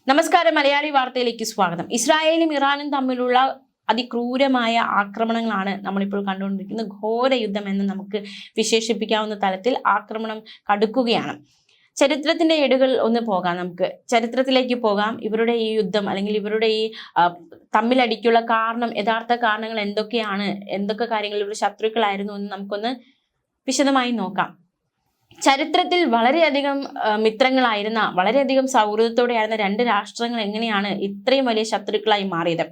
നമസ്കാരം, മലയാളി വാർത്തയിലേക്ക് സ്വാഗതം. ഇസ്രായേലും ഇറാനും തമ്മിലുള്ള അതിക്രൂരമായ ആക്രമണങ്ങളാണ് നമ്മളിപ്പോൾ കണ്ടുകൊണ്ടിരിക്കുന്നത്. ഘോര യുദ്ധം എന്ന് നമുക്ക് വിശേഷിപ്പിക്കാവുന്ന തലത്തിൽ ആക്രമണം കടുക്കുകയാണ്. ചരിത്രത്തിന്റെ ഏടുകൾ ഒന്ന് പോകാം, നമുക്ക് ചരിത്രത്തിലേക്ക് പോകാം. ഇവരുടെ ഈ യുദ്ധം അല്ലെങ്കിൽ ഇവരുടെ ഈ തമ്മിലടിക്കുള്ള കാരണം, യഥാർത്ഥ കാരണങ്ങൾ എന്തൊക്കെയാണ്, എന്തൊക്കെ കാര്യങ്ങൾ ഇവർ ശത്രുക്കളായിരുന്നു എന്ന് നമുക്കൊന്ന് വിശദമായി നോക്കാം. ചരിത്രത്തിൽ വളരെയധികം മിത്രങ്ങളായിരുന്ന, വളരെയധികം സൗഹൃദത്തോടെയായിരുന്ന രണ്ട് രാഷ്ട്രങ്ങൾ എങ്ങനെയാണ് ഇത്രയും വലിയ ശത്രുക്കളായി മാറിയത്?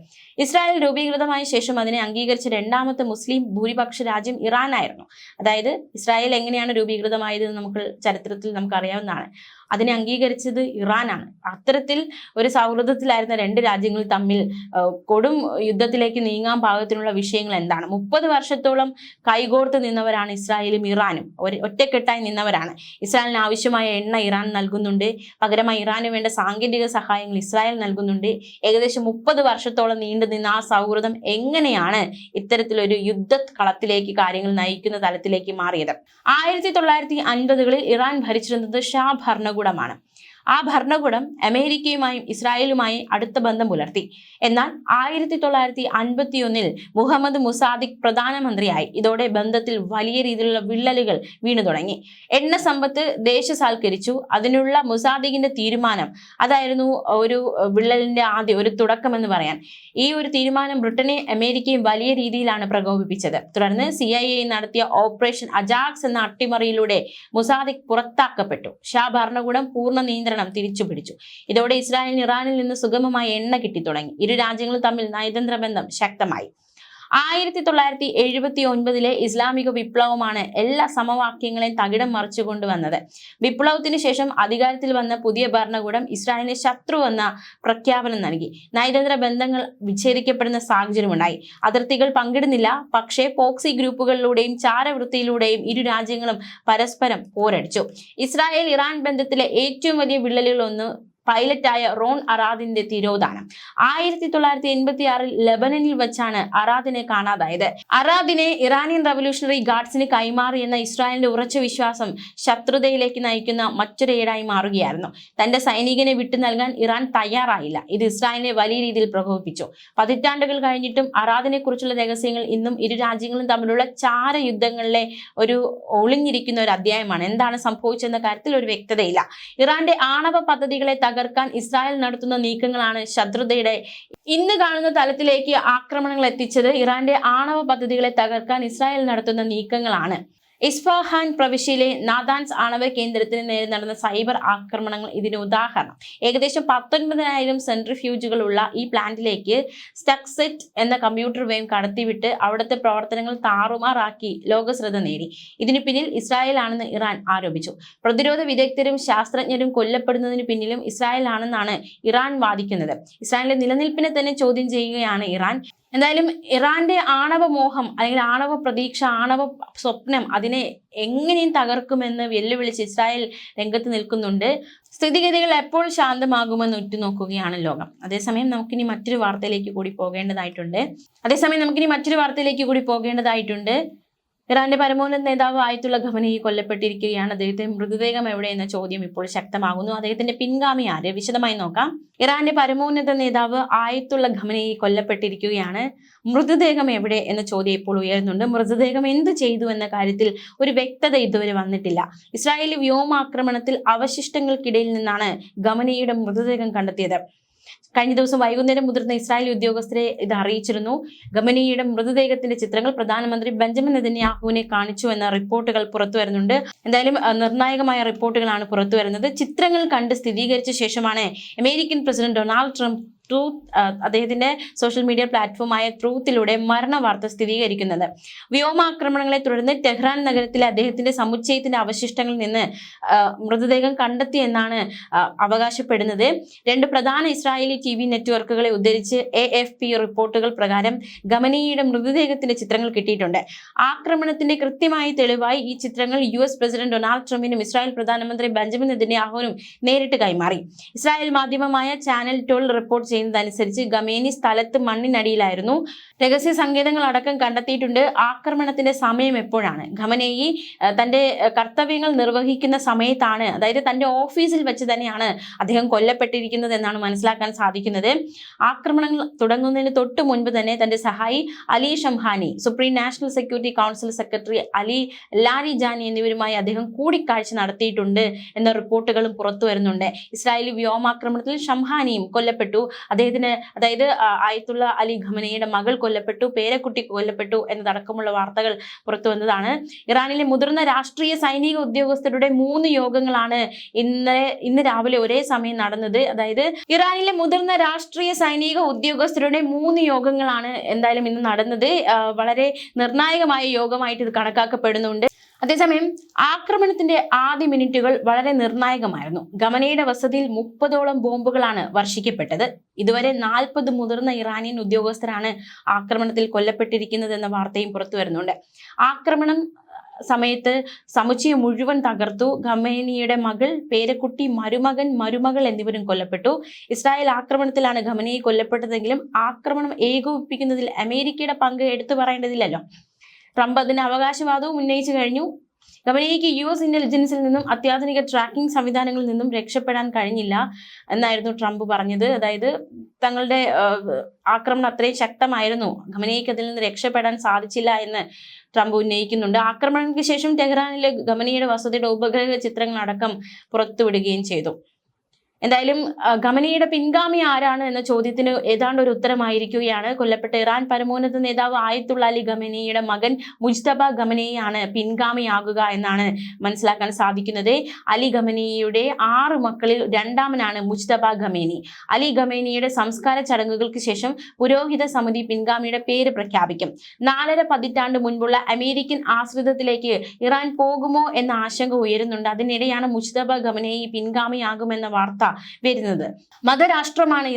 ഇസ്രായേൽ രൂപീകൃതമായ ശേഷം അതിനെ അംഗീകരിച്ച രണ്ടാമത്തെ മുസ്ലിം ഭൂരിപക്ഷ രാജ്യം ഇറാനായിരുന്നു. അതായത് ഇസ്രായേൽ എങ്ങനെയാണ് രൂപീകൃതമായത് നമുക്ക് ചരിത്രത്തിൽ നമുക്കറിയാവുന്നതാണ്. അതിനെ അംഗീകരിച്ചത് ഇറാനാണ്. അത്തരത്തിൽ ഒരു സൗഹൃദത്തിലായിരുന്ന രണ്ട് രാജ്യങ്ങൾ തമ്മിൽ കൊടും യുദ്ധത്തിലേക്ക് നീങ്ങാൻ പാകത്തിനുള്ള വിഷയങ്ങൾ എന്താണ്? 30 വർഷത്തോളം കൈകോർത്ത് നിന്നവരാണ് ഇസ്രായേലും ഇറാനും. ഒറ്റക്കെട്ടായി നിന്നവരാണ്. ഇസ്രായേലിന് ആവശ്യമായ എണ്ണ ഇറാൻ നൽകുന്നുണ്ട്, പകരമായി ഇറാന് വേണ്ട സാങ്കേതിക സഹായങ്ങൾ ഇസ്രായേൽ നൽകുന്നുണ്ട്. ഏകദേശം 30 വർഷത്തോളം നീണ്ടുനിന്ന ആ സൗഹൃദം എങ്ങനെയാണ് ഇത്തരത്തിലൊരു യുദ്ധകളത്തിലേക്ക് കാര്യങ്ങൾ നയിക്കുന്ന തലത്തിലേക്ക് മാറിയത്? 1950കളിൽ ഇറാൻ ഭരിച്ചിരുന്നത് ഷാ ഭരണകൂടമാണ്. ആ ഭരണകൂടം അമേരിക്കയുമായും ഇസ്രായേലുമായും അടുത്ത ബന്ധം പുലർത്തി. എന്നാൽ 1951 മുഹമ്മദ് മുസാദിഖ് പ്രധാനമന്ത്രിയായി. ഇതോടെ ബന്ധത്തിൽ വലിയ രീതിയിലുള്ള വിള്ളലുകൾ വീണു തുടങ്ങി. എണ്ണ സമ്പത്ത് ദേശസാൽക്കരിച്ചു. അതിനുള്ള മുസാദിഖിന്റെ തീരുമാനം അതായിരുന്നു ഒരു വിള്ളലിന്റെ ഒരു തുടക്കം എന്ന് പറയാൻ. ഈ ഒരു തീരുമാനം ബ്രിട്ടനെ അമേരിക്കയും വലിയ രീതിയിലാണ് പ്രകോപിപ്പിച്ചത്. തുടർന്ന് CIA നടത്തിയ ഓപ്പറേഷൻ അജാക്സ് എന്ന അട്ടിമറിയിലൂടെ മുസാദിഖ് പുറത്താക്കപ്പെട്ടു. ഷാ ഭരണകൂടം പൂർണ്ണ നിയന്ത്രണം തിരിച്ചു പിടിച്ചു. ഇതോടെ ഇസ്രായേലിന് ഇറാനിൽ നിന്ന് സുഗമമായ എണ്ണ കിട്ടിത്തുടങ്ങി. ഇരു രാജ്യങ്ങളും തമ്മിൽ നയതന്ത്ര ബന്ധം ശക്തമായി. 1979 ഇസ്ലാമിക വിപ്ലവമാണ് എല്ലാ സമവാക്യങ്ങളെയും തകിടം മറിച്ചു കൊണ്ടുവന്നത്. വിപ്ലവത്തിന് ശേഷം അധികാരത്തിൽ വന്ന പുതിയ ഭരണകൂടം ഇസ്രായേലിനെ ശത്രു എന്ന പ്രഖ്യാപനം നൽകി. നയതന്ത്ര ബന്ധങ്ങൾ വിച്ഛേദിക്കപ്പെടുന്ന സാഹചര്യമുണ്ടായി. അതിർത്തികൾ പങ്കിടുന്നില്ല. പക്ഷേ പോക്സി ഗ്രൂപ്പുകളിലൂടെയും ചാരവൃത്തിയിലൂടെയും ഇരു രാജ്യങ്ങളും പരസ്പരം പോരടിച്ചു. ഇസ്രായേൽ ഇറാൻ ബന്ധത്തിലെ ഏറ്റവും വലിയ വിള്ളലുകളൊന്ന് പൈലറ്റായ റോൺ അറാദിന്റെ തിരോധാനം. 1986 ലെബനനിൽ വെച്ചാണ് അറാദിനെ കാണാതായത്. അറാദിനെ ഇറാനിയൻ റവല്യൂഷണറി ഗാർഡ്സിന് കൈമാറിയെന്ന ഇസ്രായേലിന്റെ ഉറച്ച വിശ്വാസം ശത്രുതയിലേക്ക് നയിക്കുന്ന മറ്റൊരു ഏടായി മാറുകയായിരുന്നു. തന്റെ സൈനികനെ വിട്ടു നൽകാൻ ഇറാൻ തയ്യാറായില്ല. ഇത് ഇസ്രായേലിനെ വലിയ രീതിയിൽ പ്രകോപിപ്പിച്ചു. പതിറ്റാണ്ടുകൾ കഴിഞ്ഞിട്ടും അറാദിനെ കുറിച്ചുള്ള രഹസ്യങ്ങൾ ഇന്നും ഇരു രാജ്യങ്ങളും തമ്മിലുള്ള ചാരയുദ്ധങ്ങളിലെ ഒരു ഒളിഞ്ഞിരിക്കുന്ന ഒരു അധ്യായമാണ്. എന്താണ് സംഭവിച്ചെന്ന കാര്യത്തിൽ ഒരു വ്യക്തതയില്ല. ഇറാന്റെ ആണവ പദ്ധതികളെ തകർക്കാൻ ഇസ്രായേൽ നടത്തുന്ന നീക്കങ്ങളാണ് ശത്രുതയുടെ ഇന്ന് കാണുന്ന തലത്തിലേക്ക് ആക്രമണങ്ങൾ എത്തിച്ചത്. ഇറാന്റെ ആണവ പദ്ധതികളെ തകർക്കാൻ ഇസ്രായേൽ നടത്തുന്ന നീക്കങ്ങളാണ്. ഇസ്ഫഹാൻ പ്രവിശ്യയിലെ നാതാൻസ് ആണവ കേന്ദ്രത്തിന് നേരെ നടന്ന സൈബർ ആക്രമണങ്ങൾ ഇതിന് ഉദാഹരണം. ഏകദേശം 19,000 സെൻട്രിഫ്യൂജുകളുള്ള ഈ പ്ലാന്റിലേക്ക് സ്റ്റക്സെറ്റ് എന്ന കമ്പ്യൂട്ടർ വേവ് കടത്തിവിട്ട് അവിടുത്തെ പ്രവർത്തനങ്ങൾ താറുമാറാക്കി ലോകശ്രദ്ധ നേടി. ഇതിനു പിന്നിൽ ഇസ്രായേൽ ആണെന്ന് ഇറാൻ ആരോപിച്ചു. പ്രതിരോധ വിദഗ്ധരും ശാസ്ത്രജ്ഞരും കൊല്ലപ്പെടുന്നതിന് പിന്നിലും ഇസ്രായേൽ ആണെന്നാണ് ഇറാൻ വാദിക്കുന്നത്. ഇസ്രായേലിന്റെ നിലനിൽപ്പിനെ തന്നെ ചോദ്യം ചെയ്യുകയാണ് ഇറാൻ. എന്തായാലും ഇറാന്റെ ആണവ മോഹം അല്ലെങ്കിൽ ആണവ പ്രതീക്ഷ, ആണവ സ്വപ്നം അതിനെ എങ്ങനെയും തകർക്കുമെന്ന് വെല്ലുവിളിച്ച് ഇസ്രായേൽ രംഗത്ത് നിൽക്കുന്നുണ്ട്. സ്ഥിതിഗതികൾ എപ്പോൾ ശാന്തമാകുമെന്ന് ഉറ്റുനോക്കുകയാണ് ലോകം. അതേസമയം നമുക്കിനി മറ്റൊരു വാർത്തയിലേക്ക് കൂടി പോകേണ്ടതായിട്ടുണ്ട്. ഇറാന്റെ പരമോന്നത നേതാവ് ആയത്തുള്ള ഖമനേയി കൊല്ലപ്പെട്ടിരിക്കുകയാണ്. അദ്ദേഹത്തിന്റെ മൃതദേഹം എവിടെ എന്ന ചോദ്യം ഇപ്പോൾ ശക്തമാകുന്നു. അദ്ദേഹത്തിന്റെ പിൻഗാമി ആര്? വിശദമായി നോക്കാം. ഇറാന്റെ പരമോന്നത നേതാവ് ആയത്തുള്ള ഖമനേയി കൊല്ലപ്പെട്ടിരിക്കുകയാണ്. മൃതദേഹം എവിടെ എന്ന ചോദ്യം ഇപ്പോൾ ഉയരുന്നുണ്ട്. മൃതദേഹം എന്ത് ചെയ്തു എന്ന കാര്യത്തിൽ ഒരു വ്യക്തത ഇതുവരെ വന്നിട്ടില്ല. ഇസ്രായേലി വ്യോമാക്രമണത്തിൽ അവശിഷ്ടങ്ങൾക്കിടയിൽ നിന്നാണ് ഖമനേയിയുടെ മൃതദേഹം കണ്ടെത്തിയത്. കഴിഞ്ഞ ദിവസം വൈകുന്നേരം മുതിർന്ന ഇസ്രായേലി ഉദ്യോഗസ്ഥരെ ഇത് അറിയിച്ചിരുന്നു. ഖമനേയിയുടെ മൃതദേഹത്തിന്റെ ചിത്രങ്ങൾ പ്രധാനമന്ത്രി ബെഞ്ചമിൻ നെതന്യാഹുവിനെ കാണിച്ചു എന്ന റിപ്പോർട്ടുകൾ പുറത്തു വരുന്നുണ്ട്. എന്തായാലും നിർണായകമായ റിപ്പോർട്ടുകളാണ് പുറത്തു വരുന്നത്. ചിത്രങ്ങൾ കണ്ട് സ്ഥിരീകരിച്ച ശേഷമാണ് അമേരിക്കൻ പ്രസിഡന്റ് ഡൊണാൾഡ് ട്രംപ് അദ്ദേഹത്തിന്റെ സോഷ്യൽ മീഡിയ പ്ലാറ്റ്ഫോമായ ട്രൂത്തിലൂടെ മരണ വാർത്ത സ്ഥിരീകരിക്കുന്നത്. വ്യോമാക്രമണങ്ങളെ തുടർന്ന് ടെഹ്റാൻ നഗരത്തിലെ അദ്ദേഹത്തിന്റെ സമുച്ചയത്തിന്റെ അവശിഷ്ടങ്ങളിൽ നിന്ന് മൃതദേഹം കണ്ടെത്തി എന്നാണ് അവകാശപ്പെടുന്നത്. 2 പ്രധാന ഇസ്രായേലി TV നെറ്റ്വർക്കുകളെ ഉദ്ധരിച്ച് AFP റിപ്പോർട്ടുകൾ പ്രകാരം ഖമനേയിയുടെ മൃതദേഹത്തിന്റെ ചിത്രങ്ങൾ കിട്ടിയിട്ടുണ്ട്. ആക്രമണത്തിന്റെ കൃത്യമായ തെളിവായി ഈ ചിത്രങ്ങൾ US പ്രസിഡന്റ് ഡൊണാൾഡ് ട്രംപിനും ഇസ്രായേൽ പ്രധാനമന്ത്രി ബെഞ്ചമിൻ നെതന്യാഹുവിനും നേരിട്ട് കൈമാറി. ഇസ്രായേൽ മാധ്യമമായ ചാനൽ 12 റിപ്പോർട്ട് ചെയ്യുന്നത് പറയുന്നതനുസരിച്ച് ഖമേനി സ്ഥലത്ത് മണ്ണിനടിയിലായിരുന്നു. രഹസ്യ സങ്കേതങ്ങൾ അടക്കം കണ്ടെത്തിയിട്ടുണ്ട്. ആക്രമണത്തിന്റെ സമയം എപ്പോഴാണ്? ഖമനേയി തന്റെ കർത്തവ്യങ്ങൾ നിർവഹിക്കുന്ന സമയത്താണ്, അതായത് തന്റെ ഓഫീസിൽ വെച്ച് തന്നെയാണ് അദ്ദേഹം കൊല്ലപ്പെട്ടിരിക്കുന്നത് എന്നാണ് മനസ്സിലാക്കാൻ സാധിക്കുന്നത്. ആക്രമണങ്ങൾ തുടങ്ങുന്നതിന് തൊട്ട് മുൻപ് തന്നെ തന്റെ സഹായി Ali Shamkhani, supreme national security council secretary Ali Larijani എന്നിവരുമായി അദ്ദേഹം കൂടിക്കാഴ്ച നടത്തിയിട്ടുണ്ട് എന്ന റിപ്പോർട്ടുകളും പുറത്തു വരുന്നുണ്ട്. ഇസ്രായേലി വ്യോമാക്രമണത്തിൽ ഷംഹാനിയും കൊല്ലപ്പെട്ടു. അദ്ദേഹത്തിന്, അതായത് ആയത്തുള്ള അലി ഖമനയുടെ മകൾ കൊല്ലപ്പെട്ടു, പേരക്കുട്ടി കൊല്ലപ്പെട്ടു എന്നതടക്കമുള്ള വാർത്തകൾ പുറത്തു വന്നതാണ്. ഇറാനിലെ മുതിർന്ന രാഷ്ട്രീയ സൈനിക ഉദ്യോഗസ്ഥരുടെ 3 യോഗങ്ങളാണ് ഇന്ന് രാവിലെ ഒരേ സമയം നടന്നത്. അതായത് ഇറാനിലെ മുതിർന്ന രാഷ്ട്രീയ സൈനിക ഉദ്യോഗസ്ഥരുടെ 3 യോഗങ്ങളാണ് എന്തായാലും ഇന്ന് നടന്നത്. വളരെ നിർണായകമായ യോഗമായിട്ട് ഇത് കണക്കാക്കപ്പെടുന്നുണ്ട്. അതേസമയം ആക്രമണത്തിന്റെ ആദ്യ മിനിറ്റുകൾ വളരെ നിർണായകമായിരുന്നു. ഖമനയുടെ വസതിയിൽ 30ഓളം ബോംബുകളാണ് വർഷിക്കപ്പെട്ടത്. ഇതുവരെ 40 മുതിർന്ന ഇറാനിയൻ ഉദ്യോഗസ്ഥരാണ് ആക്രമണത്തിൽ കൊല്ലപ്പെട്ടിരിക്കുന്നത് എന്ന വാർത്തയും പുറത്തു വരുന്നുണ്ട്. ആക്രമണം സമയത്ത് സമുച്ചയം മുഴുവൻ തകർത്തു. ഖമേനിയുടെ മകൾ, പേരക്കുട്ടി, മരുമകൾ എന്നിവരും കൊല്ലപ്പെട്ടു. ഇസ്രായേൽ ആക്രമണത്തിലാണ് ഖമനേയി കൊല്ലപ്പെട്ടതെങ്കിലും ആക്രമണം ഏകോപിപ്പിക്കുന്നതിൽ അമേരിക്കയുടെ പങ്ക് എടുത്തു പറയേണ്ടതില്ലല്ലോ. ട്രംപ് അതിന് അവകാശവാദവും ഉന്നയിച്ചു കഴിഞ്ഞു. ഖമനേയിക്ക് US ഇന്റലിജൻസിൽ നിന്നും അത്യാധുനിക ട്രാക്കിംഗ് സംവിധാനങ്ങളിൽ നിന്നും രക്ഷപ്പെടാൻ കഴിഞ്ഞില്ല എന്നായിരുന്നു ട്രംപ് പറഞ്ഞത്. അതായത് തങ്ങളുടെ ആക്രമണം അത്രയും ശക്തമായിരുന്നു, ഖമനേയിക്ക് അതിൽ നിന്ന് രക്ഷപ്പെടാൻ സാധിച്ചില്ല എന്ന് ട്രംപ് ഉന്നയിക്കുന്നുണ്ട്. ആക്രമണങ്ങൾക്ക് ശേഷം ടെഹ്റാനിലെ ഖമനേയിയുടെ വസതിയുടെ ഉപഗ്രഹ ചിത്രങ്ങളടക്കം പുറത്തുവിടുകയും ചെയ്തു. എന്തായാലും ഖമനേയിയുടെ പിൻഗാമി ആരാണ് എന്ന ചോദ്യത്തിന് ഏതാണ്ട് ഒരു ഉത്തരമായിരിക്കുകയാണ്. കൊല്ലപ്പെട്ട ഇറാൻ പരമോന്നത നേതാവ് ആയത്തുള്ള അലി ഖമനേയിയുടെ മകൻ മുജ്തബ ഖമനേയിയാണ് പിൻഗാമിയാകുക എന്നാണ് മനസ്സിലാക്കാൻ സാധിക്കുന്നത്. അലി ഖമനേയിയുടെ 6 മക്കളിൽ രണ്ടാമനാണ് മുജ്തബ ഖമേനി. അലി ഖമേനിയുടെ സംസ്കാര ചടങ്ങുകൾക്ക് ശേഷം പുരോഹിത സമിതി പിൻഗാമിയുടെ പേര് പ്രഖ്യാപിക്കും. 4.5 പതിറ്റാണ്ട് മുൻപുള്ള അമേരിക്കൻ ആശ്രിതത്തിലേക്ക് ഇറാൻ പോകുമോ എന്ന ആശങ്ക ഉയരുന്നുണ്ട്. അതിനിടെയാണ് മുജ്തബ ഖമനേയി പിൻഗാമിയാകുമെന്ന വാർത്ത വരുന്നത്. മതരാഷ്ട്രമാണ്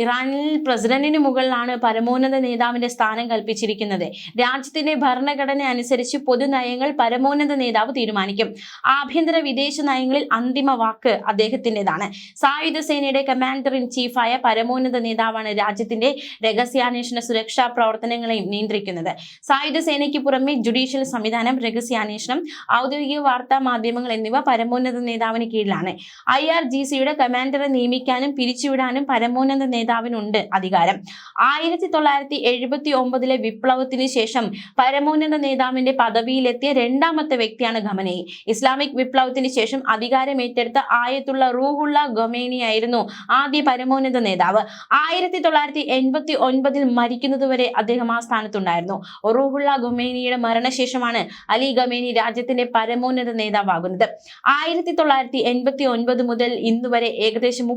ഇറാനിൽ പ്രസിഡന്റിന് മുകളിലാണ് പരമോന്നത നേതാവിന്റെ സ്ഥാനം കൽപ്പിച്ചിരിക്കുന്നത്. രാജ്യത്തിന്റെ ഭരണഘടന അനുസരിച്ച് പൊതുനയങ്ങൾ പരമോന്നത നേതാവ് തീരുമാനിക്കും. ആഭ്യന്തര വിദേശ നയങ്ങളിൽ അന്തിമ വാക്ക് അദ്ദേഹത്തിൻ്റെതാണ്. സായുധ സേനയുടെ കമാൻഡർ ഇൻ ചീഫായ പരമോന്നത നേതാവാണ് രാജ്യത്തിന്റെ രഹസ്യാന്വേഷണ സുരക്ഷാ പ്രവർത്തനങ്ങളെയും നിയന്ത്രിക്കുന്നത്. സായുധ സേനയ്ക്ക് പുറമെ ജുഡീഷ്യൽ സംവിധാനം, രഹസ്യാന്വേഷണം, ഔദ്യോഗിക വാർത്താ മാധ്യമങ്ങൾ എന്നിവ പരമോന്നത നേതാവിന് കീഴിലാണ്. IRGCയുടെ കമാൻഡറെ നിയമിക്കാനും പിരിച്ചുവിടാനും പരമോന്നത നേതാവിനുണ്ട് അധികാരം. 1979 വിപ്ലവത്തിന് ശേഷം പരമോന്നത നേതാവിന്റെ പദവിയിലെത്തിയ 2ാമത്തെ വ്യക്തിയാണ് ഖമനേയി. ഇസ്ലാമിക് വിപ്ലവത്തിന് ശേഷം അധികാരമേറ്റെടുത്ത ആയത്തുള്ള റൂഹുള്ള ഖമേനിയായിരുന്നു ആദ്യ പരമോന്നത നേതാവ്. 1989 മരിക്കുന്നതുവരെ അദ്ദേഹം ആ സ്ഥാനത്തുണ്ടായിരുന്നു. റൂഹുള്ള ഖമേനിയുടെ മരണശേഷമാണ് അലി ഖമേനി രാജ്യത്തിന്റെ പരമോന്നത നേതാവാകുന്നത്. 1989 മുതൽ ഇന്നുവരെ ഏകദേശം